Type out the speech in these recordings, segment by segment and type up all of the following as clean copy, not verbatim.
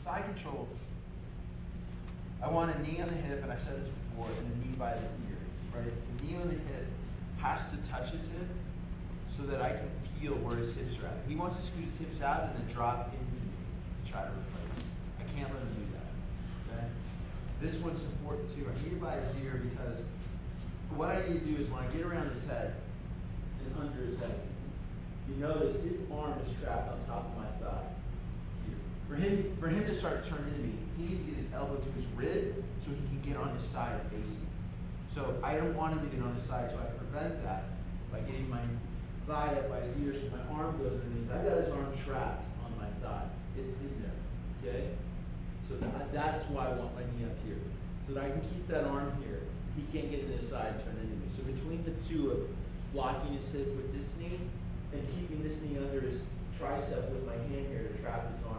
Side control, I want a knee on the hip, and I said this before, and a knee by the ear, right? The knee on the hip has to touch his hip so that I can feel where his hips are at. He wants to squeeze his hips out and then drop into me and try to replace. I can't let him do that, okay? This one's important too. I need it by his ear because what I need to do is when I get around his head and under his head, you notice his arm is trapped on top of my thigh. For him to start to turn into me, he needs to get his elbow to his rib so he can get on his side and face me. So I don't want him to get on his side, so I prevent that by getting my thigh up by his ear so my arm goes underneath. I've got his arm trapped on my thigh. It's in there, okay? So that's why I want my knee up here. So that I can keep that arm here. He can't get to his side and turn into me. So between the two of blocking his hip with this knee and keeping this knee under his tricep with my hand here to trap his arm,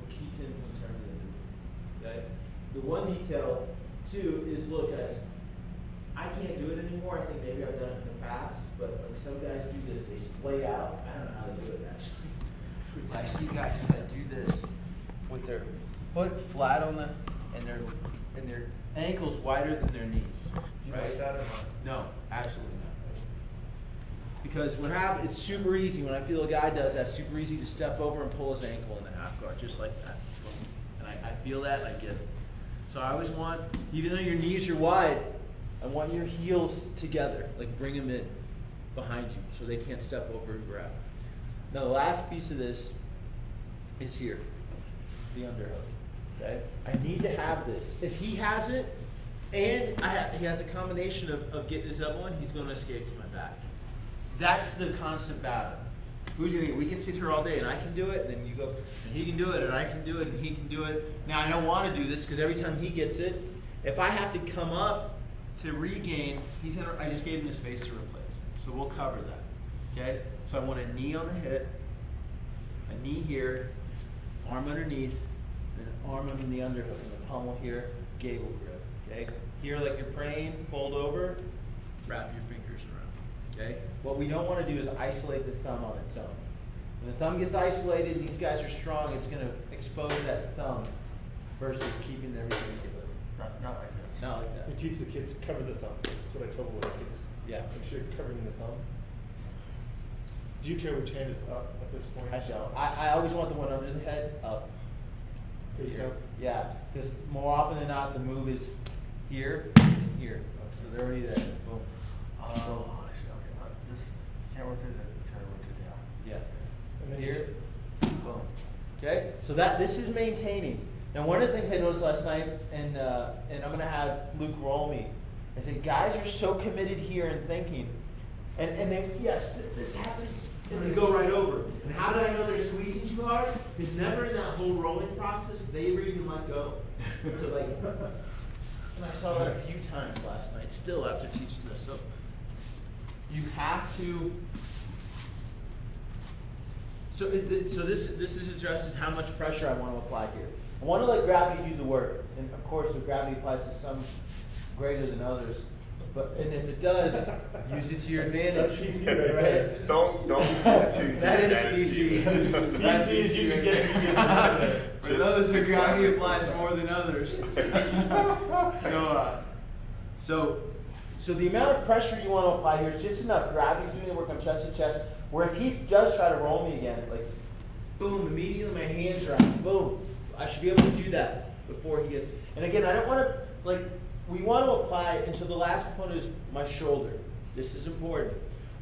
keep him from turning into me. Okay? The one detail, too, is look, guys, I can't do it anymore. I think maybe I've done it in the past, but like some guys do this, they splay out. I don't know how to do it actually. I see guys that do this with their foot flat on the and their ankles wider than their knees. You right? like that or not? No, absolutely not. Because what happens, it's super easy when I feel a guy does that, it's super easy to step over and pull his ankle in the half guard, just like that. And I feel that and I get it. So I always want, even though your knees are wide, I want your heels together, like bring them in behind you so they can't step over and grab. Now the last piece of this is here, the underhook. Okay? I need to have this. If he has it, and he has a combination of getting his elbow in, he's going to escape to my back. That's the constant battle. Who's going to? We can sit here all day, and I can do it, and then you go, and he can do it, and I can do it, and he can do it. Now I don't want to do this because every time he gets it, if I have to come up to regain, I just gave him the space to replace. So we'll cover that. Okay? So I want a knee on the hip, a knee here, arm underneath, and an arm under the underhook, and the pommel here, gable grip. Okay? Here, like you're praying, fold over, wrap your fingers around. Okay? What we don't want to do is isolate the thumb on its own. When the thumb gets isolated and these guys are strong, it's going to expose that thumb versus keeping everything together. Not like that. Not like that. We teach the kids to cover the thumb. That's what I told the kids. Yeah. Make sure you're covering the thumb. Do you care which hand is up at this point? I don't. I always want the one under the head up. Face up? Yeah, because more often than not, the move is here, here. So they're already there. Boom. Oh, I see. Okay. Just can't rotate that. Just gotta rotate down. Yeah. And then Here. Boom. Okay. So this is maintaining. Now, one of the things I noticed last night, and I'm going to have Luke roll me. I said, guys are so committed here and thinking, and they yes, this happened, and they go right over. And how did I know they're squeezing too hard? Because never in that whole rolling process they ever even let go. So like, and I saw that a few times last night. Still after teaching this, so you have to. So this addresses how much pressure I want to apply here. I want to let gravity do the work, and of course, if gravity applies to some greater than others, and if it does, use it to your advantage. Right? Don't use it to that is PC. That's PC is you can get it. For those who gravity applies more than others. So the amount of pressure you want to apply here is just enough. Gravity's doing the work on chest to chest. Where if he does try to roll me again, like boom, immediately my hands are out. Boom. I should be able to do that before he gets. And again, I don't want to, like, we want to apply, and so the last component is my shoulder. This is important.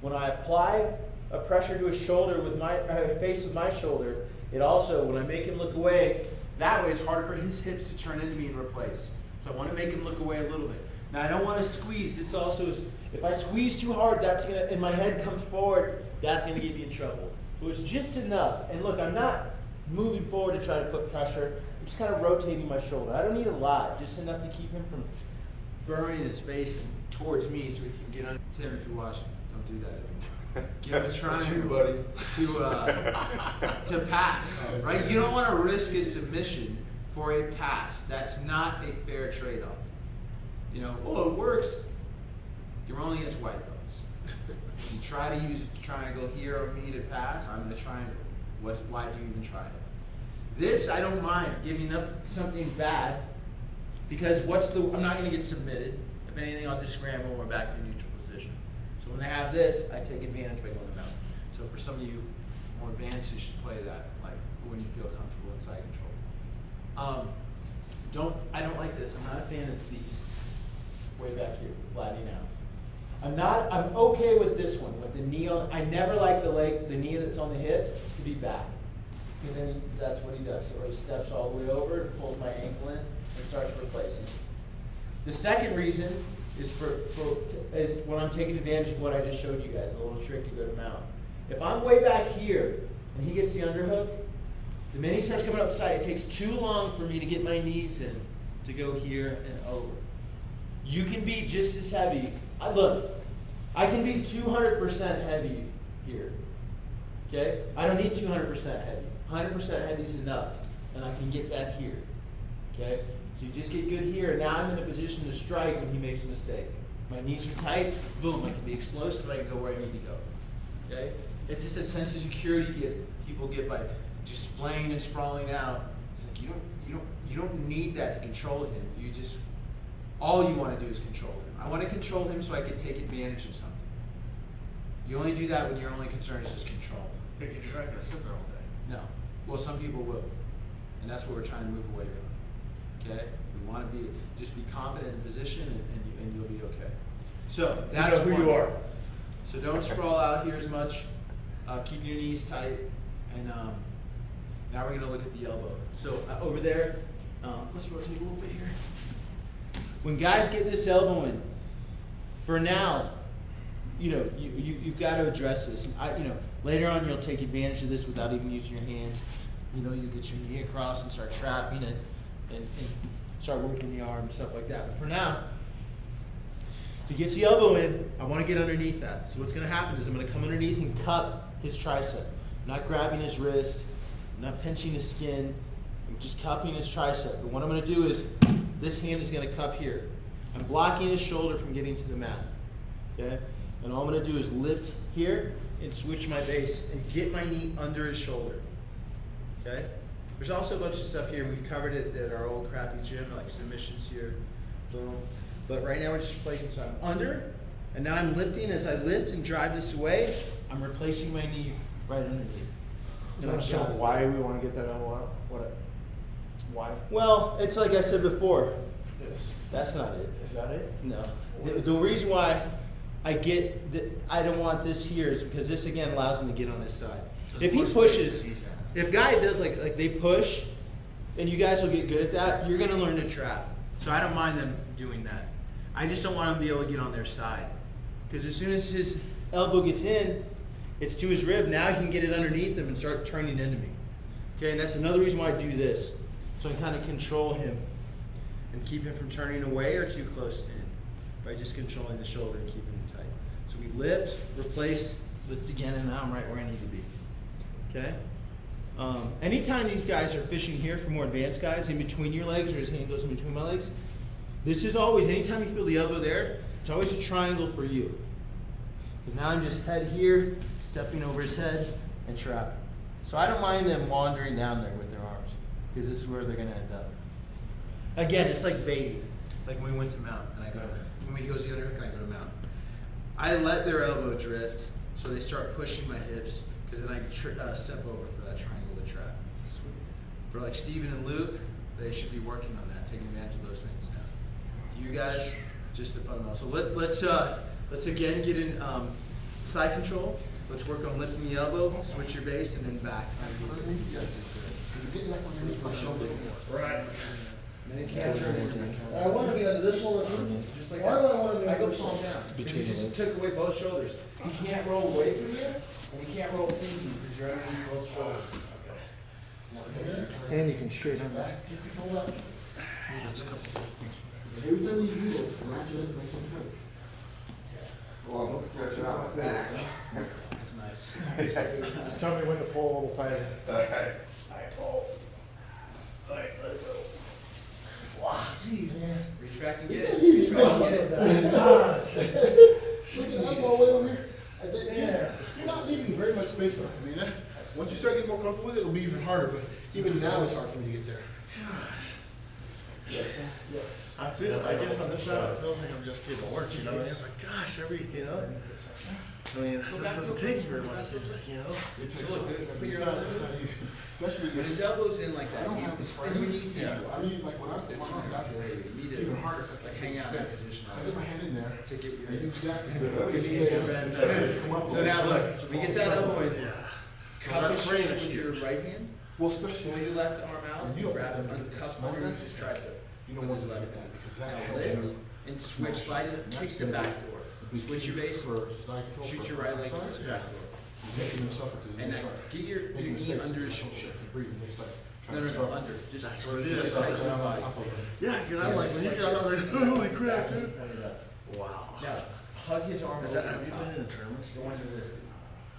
When I apply a pressure to his shoulder with my face with my shoulder, it also, when I make him look away, that way it's harder for his hips to turn into me and replace. So I want to make him look away a little bit. Now I don't want to squeeze. This also is, if I squeeze too hard, that's gonna, and my head comes forward, that's gonna get me in trouble. So it's just enough. And look, I'm not moving forward to try to put pressure. I'm just kind of rotating my shoulder. I don't need a lot, just enough to keep him from burrowing his face towards me so he can get under. Tim, if you're watching, don't do that. Give him a triangle to pass, right? You don't want to risk a submission for a pass. That's not a fair trade-off. You know, oh, it works. You're only against white belts. You try to use a triangle here on me to pass, I'm going to triangle. Why do you even try it? This, I don't mind giving up something bad, because I'm not going to get submitted. If anything, I'll just scramble and we're back to neutral position. So when they have this, I take advantage by going out. So for some of you more advanced, you should play that, like when you feel comfortable in side control. I don't like this. I'm not a fan of these. Way back here, flattening out. I'm okay with this one, with the knee on. I never like the knee that's on the hip to be back. And then that's what he does. So he steps all the way over, pulls my ankle in, and starts replacing. The second reason is is when I'm taking advantage of what I just showed you guys, a little trick to go to mount. If I'm way back here and he gets the underhook, the minute he starts coming up the side, it takes too long for me to get my knees in to go here and over. You can be just as heavy. Look, I can be 200% heavy here. Okay? I don't need 200% heavy. 100% heavy is enough, and I can get that here. Okay? So you just get good here. Now I'm in a position to strike when he makes a mistake. My knees are tight. Boom! I can be explosive. I can go where I need to go. Okay? It's just a sense of security people get by just splaying and sprawling out. It's like you don't need that to control him. All you want to do is control him. I want to control him so I can take advantage of something. You only do that when your only concern is just control. You're not going to sit there all day. No. Well, some people will. And that's what we're trying to move away from. Okay? We want to just be confident in the position and you'll be okay. So, that's who you are. So don't sprawl out here as much. Keep your knees tight. And now we're going to look at the elbow. So over there, let's rotate a little bit here. When guys get this elbow in, for now, you've got to address this. Later on you'll take advantage of this without even using your hands. You get your knee across and start trapping it and start working the arm and stuff like that. But for now, if he gets the elbow in, I want to get underneath that. So what's going to happen is I'm going to come underneath and cup his tricep. I'm not grabbing his wrist, I'm not pinching his skin, I'm just cupping his tricep. And what I'm going to do is, this hand is going to cup here. I'm blocking his shoulder from getting to the mat. Okay? And all I'm going to do is lift here and switch my base and get my knee under his shoulder. Okay? There's also a bunch of stuff here. We've covered it at our old crappy gym, like submissions here. Boom. But right now we're just replacing. So I'm under, and now I'm lifting. As I lift and drive this away, I'm replacing my knee right underneath. You want to show why we want to get that elbow out? Why? Well, it's like I said before. Yes. That's not it. Is that it? No. The reason why I don't want this here is because this again allows him to get on his side. If he pushes, if guy does like they push, and you guys will get good at that, you're going to learn to trap. So I don't mind them doing that. I just don't want them to be able to get on their side. Because as soon as his elbow gets in, it's to his rib. Now he can get it underneath him and start turning into me. Okay, and that's another reason why I do this. So I kind of control him and keep him from turning away or too close in by just controlling the shoulder and keeping him tight. So we lift, replace, lift again, and now I'm right where I need to be. Okay? Anytime these guys are fishing here for more advanced guys, in between your legs or his hand goes in between my legs, this is always, anytime you feel the elbow there, it's always a triangle for you. Because now I'm just head here, stepping over his head and trapping. So I don't mind them wandering down there with their arms, because this is where they're going to end up. Again, it's like baiting. Like when we went to mount, and I go, when he goes the other hook, and I go to mount. I let their elbow drift, so they start pushing my hips, because then I can step over for that triangle to trap. For like Steven and Luke, they should be working on that, taking advantage of those things now. You guys, just the fundamental. So let's again get in side control. Let's work on lifting the elbow, switch your base, and then back. Right. I want to be on this one. Just like Why do I want to be I on go this palm one? down. Because you just took away both shoulders. He can't roll away from you, and he can't roll into you because you're underneath both shoulders. And you can straighten that. Every time you do this, match it up, make some hurt. Well, I'm stretching out my back. That's nice. Just tell me when to pull a little tighter. Okay. I pull. Let it go. Wow, geez, man. Reach back and get Yeah, it. you Reach back and get it. Look at that all the way over here. I think, you're not leaving very much space though. I mean, once you start getting more comfortable with it, it'll be even harder. But Even now, it's hard for me to get there. Yes. I guess on this side, it feels like I'm just getting work, you know, it's like, gosh, I mean, it doesn't take you very much, you know? So look, put your elbows in. Especially When his elbow's in like I that, don't you have the spin your knees in. I mean, like when I'm out there, You need it's to even harder. like hang out in that position. I put my hand in there. To get your. I do exactly. Your knees to bend. So now look, when he gets that elbow in, cup his shoulder with your right hand. Well, especially Pull your left arm out, and you grab him and cup underneath his tricep. You don't want to let it that because that Now helps lift you. and switch, slide it, kick the back door. Switch your base, shoot your right leg towards the back door. Making them suffer because And now get your knee under his shoulder. No, under. Just That's what it just is. tighten your body. Yeah, because I'm like, when you get out, I'm like, holy crap, dude. Wow. Now, hug his arm Is over that, have the you top. been in tournaments? The one you're lifting.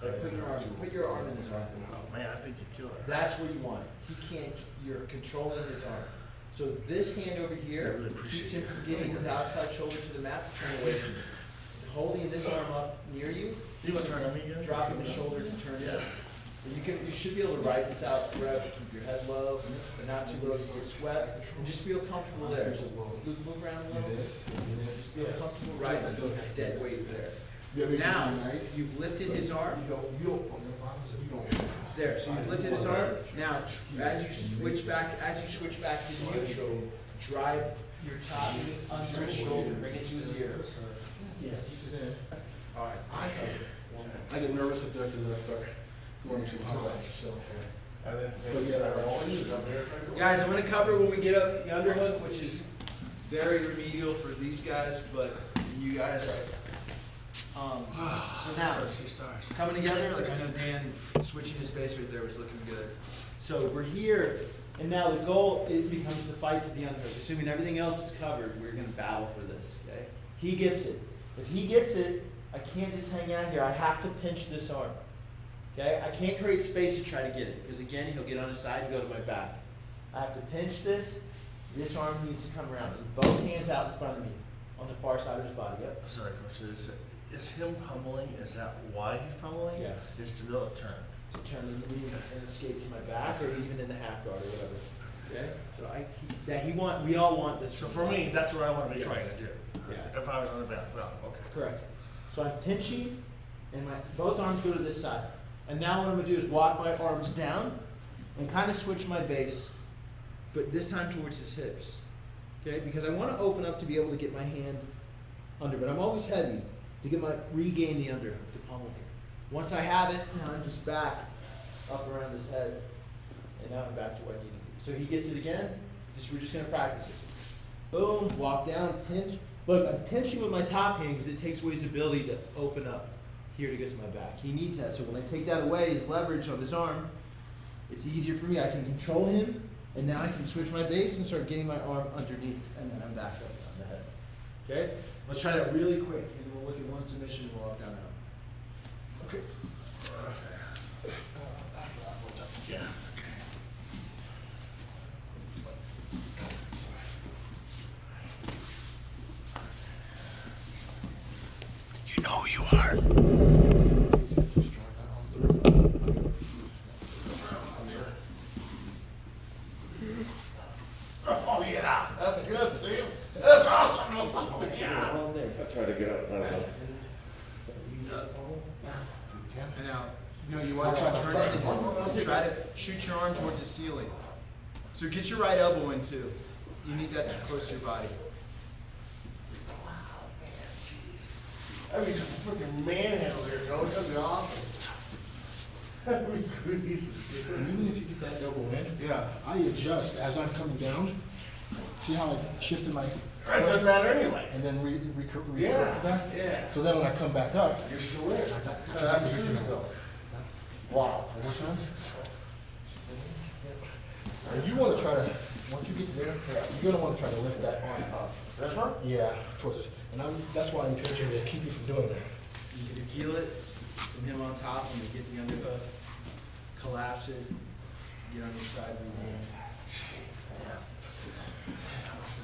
Like, put your arm in his arm. Oh, man, I think you kill it. That's where you want it. He can't, you're controlling his arm. So this hand over here I really appreciate keeps him it. from getting his outside shoulder to the mat to turn away from you. Holding this arm up near you, You want to turn on me again? dropping the shoulder to turn it. And you should be able to ride this out forever. Keep your head low, but not too low to get sweat, and just feel comfortable there. So move around a little. Just feel comfortable riding with dead weight there. Now, you've lifted his arm. There, so you've lifted his arm. Now, as you switch back to neutral, drive your top knee under his shoulder, bring it to his ear. Yes. All right. I get nervous up there because then I start going too high, so. But yeah, Guys, I'm going to cover when we get up the underhook, which is very remedial for these guys, but you guys. So now, coming together, like I know Dan switching his face right there was looking good. So we're here, and now the goal becomes the fight to the underhook. Assuming everything else is covered, we're going to battle for this. Okay? He gets it. If he gets it, I can't just hang out here. I have to pinch this arm. Okay? I can't create space to try to get it, because again, he'll get on his side and go to my back. I have to pinch this. This arm needs to come around. Both hands out in front of me, on the far side of his body. Yep. Sorry, Coach, is him pummeling, is that why he's pummeling? Yes. Is to build a turn. To turn in the knee and escape to my back, or even in the half guard or whatever. Okay? So we all want this. So for me, that's what I want to be trying to do. Yeah. If I was on the background, okay. Correct. So I'm pinching, and both arms go to this side. And now what I'm going to do is walk my arms down and kind of switch my base, but this time towards his hips. Okay? Because I want to open up to be able to get my hand under, but I'm always heavy to regain the underhook, to pummel here. Once I have it, now I'm just back up around his head, and now I'm back to where I need to be. So he gets it again. We're just going to practice it. Boom, walk down, pinch. Look, I'm pinching with my top hand because it takes away his ability to open up here to get to my back. He needs that. So when I take that away, his leverage on his arm, it's easier for me. I can control him, and now I can switch my base and start getting my arm underneath, and then I'm back up on the head. Okay? Let's try that really quick, and then we'll look at one submission and we'll walk down out. Okay. Yeah. You know who you are. Oh yeah, that's good, Steve. That's awesome. Oh, yeah. I try to get up, I don't know. And now, you want to try to try to shoot your arm towards the ceiling. So get your right elbow in too. You need that close to your body. I mean, just freaking manhandle there, Coach. That'd be awesome. That'd be good. and even if you get that elbow in, Yeah. I adjust as I'm coming down. See how I shifted my It doesn't matter anyway. and then Yeah, that? yeah. So then when I come back up, You're still there. That's good. Wow. And you want to try to, once you get there, you're going to want to try to lift that arm up. That's right. Yeah, towards it. And that's why I'm pinching to keep you from doing that. You can peel it from him on top and you get the underhook, collapse it, get on your side of the hand.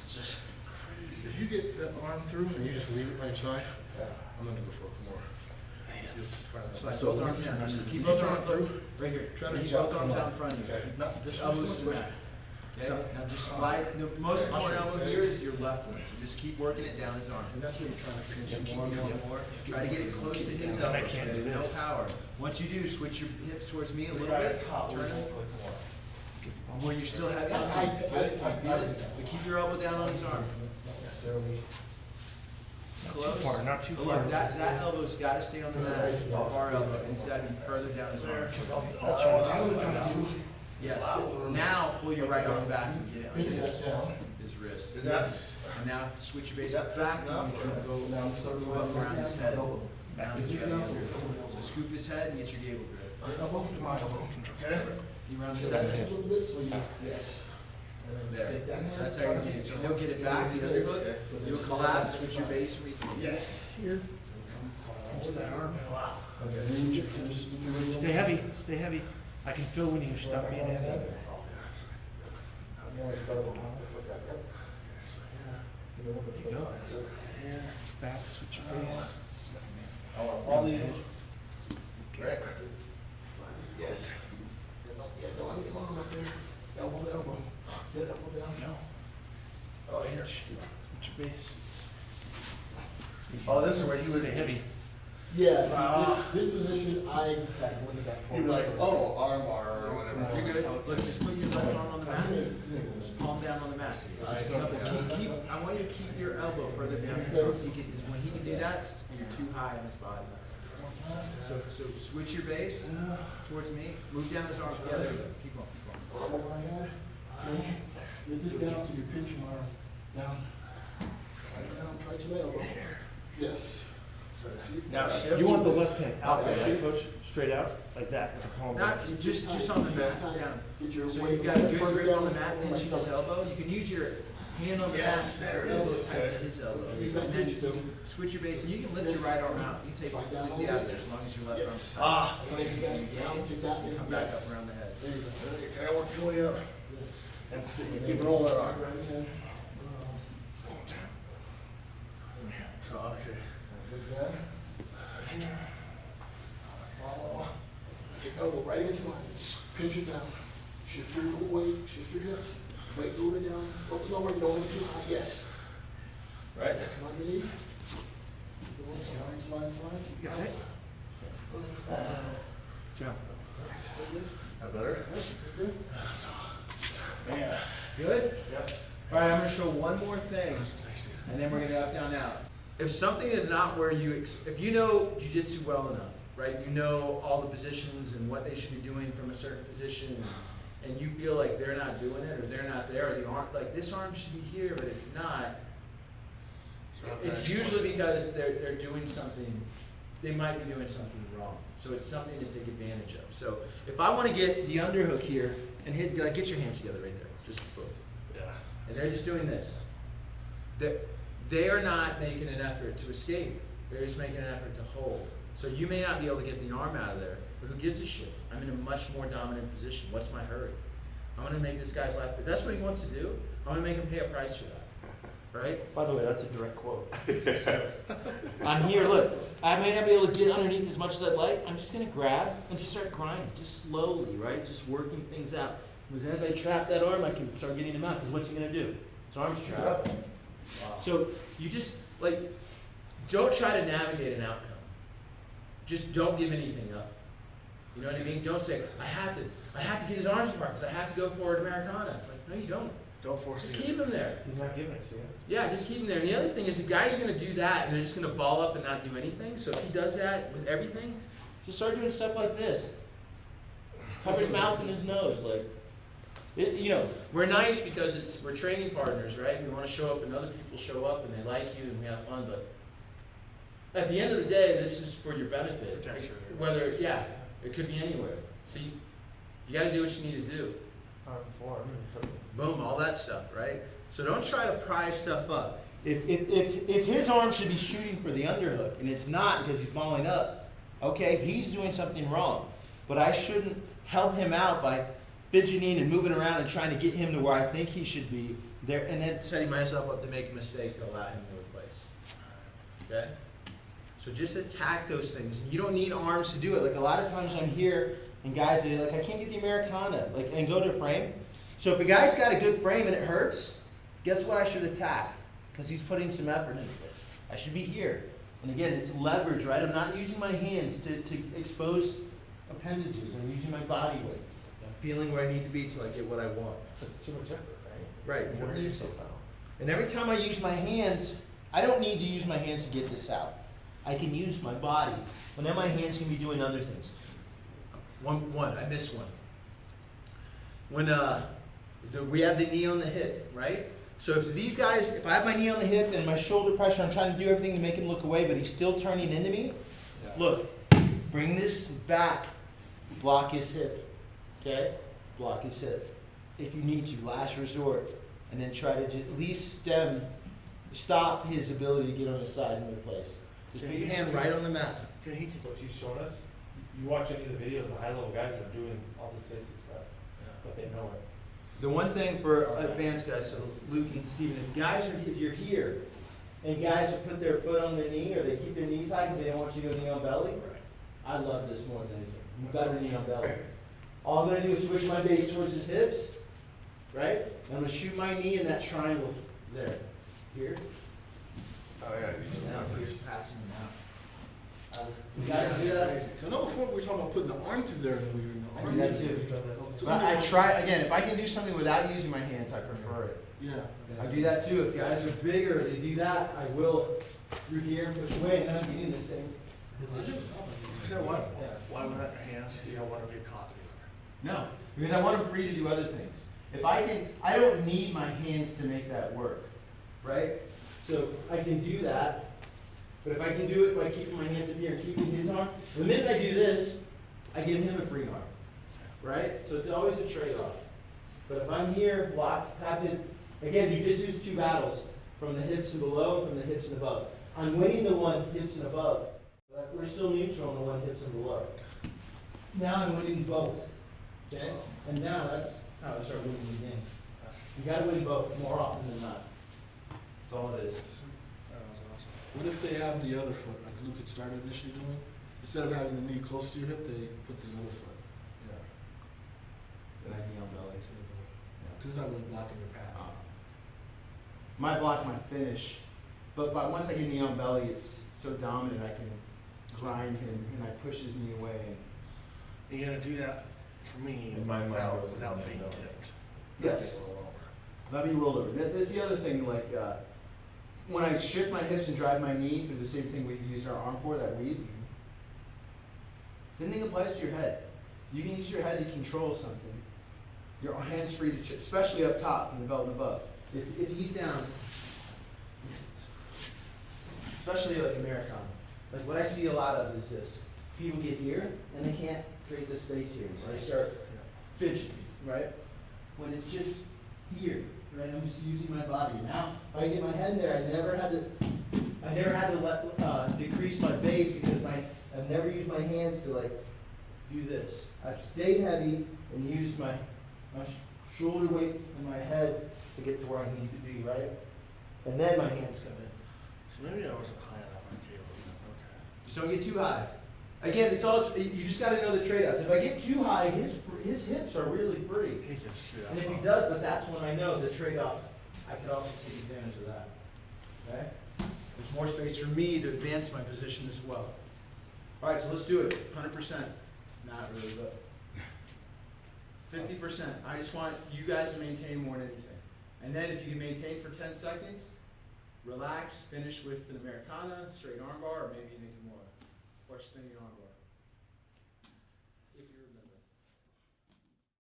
It's just crazy. If you get that arm through and you just leave it right side, I'm going to go for a more. Slide both arms down. Just keep both arms through. Right here. Try to keep both arms out in front of you. No, just elbows to the mat. Okay? Now just slide. The most important elbow here is your left one. So just keep working it down his arm. And that's what you're trying to pinch More, more. more. Try to get it close to his elbow. So there's no power. Once you do, switch your hips towards me a little bit. Turn them. Where you're still heavy on the good. But keep your elbow down on his arm. Close. Too far, not too Yeah, far. that elbow's got to stay on the mat, our elbow, and it's got to be further down his arm. Yes. Now pull your right arm back and get it under his wrist. And now switch your base back to neutral. Go up around his head. Down his head. So scoop his head and get your gable grip. You around his head. Yes. There. That's how you're going to do it. So he'll get it back, the underhook. You'll collapse, switch your base and reach. Yes. Here. Wow. Stay heavy. Stay heavy. I can feel when you stop being heavy. There you go. There. Back. Switch your base. All these. Okay. Yes. No, I'm going up there. Elbow to elbow. Get elbow down. No. Oh, here. Switch your base. Oh, this is where you would Stay heavy. Yeah, this position, I had one of that. You'd be like, oh, arm bar or whatever. You're good. Look, just put your left arm on the mat. Just palm down on the mat. No, but I want you to keep your elbow further down. So when he can do that, you're too high on his body. So switch your base towards me. Move down his arm. Yeah, there you go. Keep going. Over my head. Pinch. Get this down so you pinch your arm. Down. Right down. Try to my elbow. Yes. Now, you want the left hand out there, right, coach? Straight out, like that, with the palm Not down. just on the mat. Down. So you've got a good grip on the mat, pinching his elbow. You can use your hand on the mat, elbow tight to his elbow, and then you can switch your base, and you can lift your right arm out. You can take it completely out there as long as your left arm's tight. Ah. You come back up around the head. There you go. Can I work your way up? And keep it all that arm. So, okay. Good there. Follow. Get elbow right against mine. Just pinch it down. Shift your weight. Shift your hips. Weight go down. Focus on where you don't want to too high. Yes. Right. Come underneath. Slide. You got it? Jump. That better? Yeah. Good? Yep. All right, I'm going to show one more thing, and then we're going to up, down, out. If something is not where if you know jiu-jitsu well enough, right, you know all the positions and what they should be doing from a certain position, and you feel like they're not doing it, or they're not there, or the arm, like this arm should be here, but it's not, it's usually because they're doing something, they might be doing something wrong. So it's something to take advantage of. So if I want to get the underhook here and hit, like, get your hands together right there, just boom. Yeah. And they're just doing this. They are not making an effort to escape. They're just making an effort to hold. So you may not be able to get the arm out of there, but who gives a shit? I'm in a much more dominant position. What's my hurry? I'm going to make this guy's life, if that's what he wants to do, I'm going to make him pay a price for that. Right? By the way, that's a direct quote. I'm here, look, I may not be able to get underneath as much as I'd like. I'm just going to grab and just start grinding, just slowly, right? Just working things out. Because as I trap that arm, I can start getting him out, because what's he going to do? His arm's trapped. So you just, like, don't try to navigate an outcome. Just don't give anything up. You know what I mean? Don't say, I have to get his arms apart because I have to go forward Americana. It's like, no, you don't. Don't force it. Just keep him there. He's not giving it to you. Yeah, just keep him there. And the other thing is the guy's going to do that and they're just going to ball up and not do anything. So if he does that with everything, just start doing stuff like this. Cover his mouth and his nose. Like, you know, we're nice because we're training partners, right? We want to show up and other people show up and they like you and we have fun. But at the end of the day, this is for your benefit. Whether, yeah, it could be anywhere. So you got to do what you need to do. Boom, all that stuff, right? So don't try to pry stuff up. If his arm should be shooting for the underhook and it's not because he's balling up, okay, he's doing something wrong. But I shouldn't help him out by fidgeting and moving around and trying to get him to where I think he should be there, and then setting myself up to make a mistake to allow him to replace. Okay? So just attack those things. You don't need arms to do it. Like a lot of times I'm here and guys are like, I can't get the Americana, like, and go to frame. So if a guy's got a good frame and it hurts, guess what I should attack? Because he's putting some effort into this. I should be here. And again, it's leverage, right? I'm not using my hands to expose appendages. I'm using my body weight. I'm feeling where I need to be till I get what I want. That's too much effort, right? Right. And every time I use my hands, I don't need to use my hands to get this out. I can use my body. And then my hands can be doing other things. I missed one. When we have the knee on the hip, right? So if these guys, if I have my knee on the hip and my shoulder pressure, I'm trying to do everything to make him look away, but he's still turning into me. Yeah. Look, bring this back, block his hip, okay? Block his hip. If you need to, last resort, and then try to at least stop his ability to get on his side and replace. Just put your hand right on the mat. Can he What you've shown us, you watch any of the videos, the high-level guys are doing all this basic stuff, but they know it. The one thing for advanced guys, so Luke and Steven, if you're here, and guys have put their foot on their knee, or they keep their knees high because they don't want you to go knee on belly, I love this more than anything. You better knee on belly. All I'm going to do is switch my base towards his hips, right? And I'm going to shoot my knee in that triangle there. Here. Oh, yeah. Now here's passing him out. You guys do that? So I know before we were talking about putting the arm through there, and we were in the I arm. do that too. But I try, again, if I can do something without using my hands, I prefer it. Yeah. I do that too. If guys are bigger, they do that, I will through here and push away, and then I'm getting the same. So what? Why would that hands? You don't want to get caught. No, because I want them free to do other things. If I don't need my hands to make that work, right? So I can do that, but if I can do it by keeping my hands up here and keeping his arm, the minute I do this, I give him a free arm, right? So it's always a trade-off. But if I'm here, locked, have his, again, jiu-jitsu is two battles, from the hips and below and from the hips and above. I'm winning the one hips and above, but we're still neutral on the one hips and below. Now I'm winning both, okay? And now that's how I start winning the game. You gotta win both more often than not. That's all it is. That was awesome. What if they have the other foot, like Luke had started initially doing? Instead of having the knee close to your hip, they put the other foot. Yeah. Then I knee on belly too. Because it's not really blocking your path. Might block my finish, but once I get knee on belly, it's so dominant I can grind him and I push his knee away. And You're gonna do that for me In my mind, without it's being no. tipped. yes, let me roll over. That's the other thing, like when I shift my hips and drive my knee through the same thing we use our arm for, that weave. Same thing applies to your head. You can use your head to control something. Your hands free to chip, especially up top in the belt and above. If he's down, especially like Americana, like what I see a lot of is this. People get here and they can't create the space here, so they start fidgeting, right? When it's just here, right? I'm just using my body. Now, if I get my head in there, I never had to decrease my base because I've never used my hands to like do this. I've stayed heavy and used my shoulder weight and my head to get to where I need to be, right? And then my hands come in. So maybe I wasn't high enough on the table. Okay. Just don't get too high. Again, you just got to know the trade-offs. If I get too high, his hips are really free. He just shoot And if he out. does, but that's when I know the trade-off. I could also take advantage of that. Okay? There's more space for me to advance my position as well. All right, so let's do it. 100%. Not really, but 50%. I just want you guys to maintain more than anything. And then if you can maintain for 10 seconds, relax, finish with an Americana, straight armbar, or maybe an Kimura, or spinning armbar.